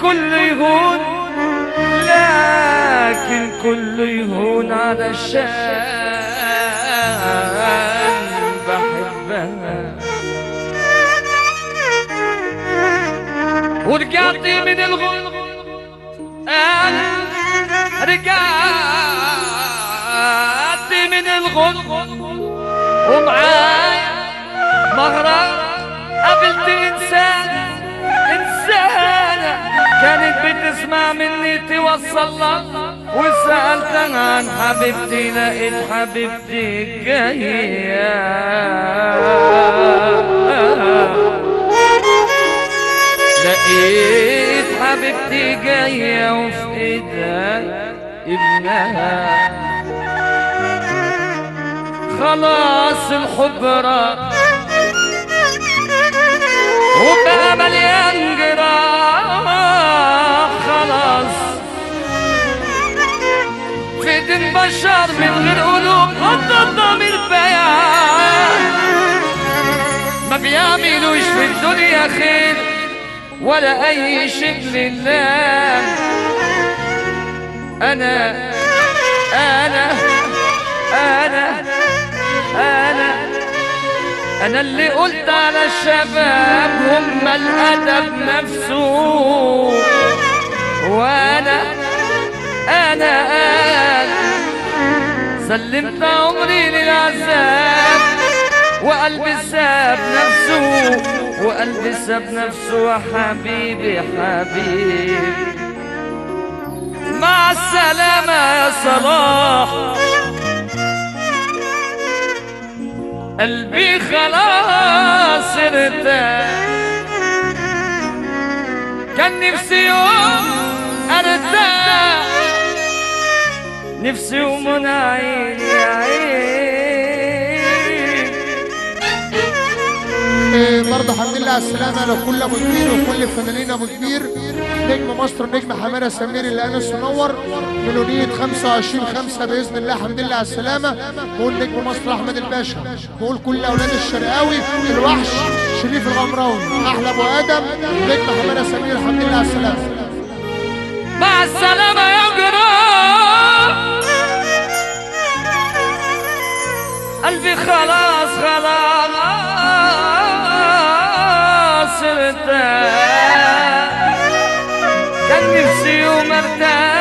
كله يهون، لكن كله يهون علشان بحبها. ورجعت من الغل، أنا رجعت من الغل ومعايا مغرب. قابلت إنسانة كانت بتسمع مني توصل لها، وسألتها عن حبيبتي، لقيت حبيبتي جاية. لقيت حبيبتي جاية وفي ايدها ابنها. خلاص الحب راح وبقى مليان جراح. خلاص في ايدين بشر من غير قلوب، قضى الضمير بيان. ما بيعملوش في الدنيا خير ولا اي شيء لله. انا انا انا انا انا اللي قلت على الشباب هم الادب نفسه. وانا انا سلمت عمري للعذاب، وقلبي ساب نفسه، وقلبي ساب نفسه. وحبيبي حبيبي مع السلامة يا صلاح، قلبي خلاص ارتاح. كان نفسي يوم ارتاح، نفسي يوم من عيني برضه الحمد لله على السلامة لكل أبو كبير وكل الفنانين أبو كبير. نجم مصر النجم حمادة سمير اللي أنس منور مليونية 25/5 بإذن الله. الحمد لله على السلامة. بقول نجم مصر أحمد الباشا، بقول كل أولاد الشرقاوي الوحش شريف الغمراوي أحلى أبو آدم نجم حمادة سمير. الحمد لله على السلامة. مع السلامة يا جراح، قلبي خلاص ارتاح. كان نفسي يوم ارتاح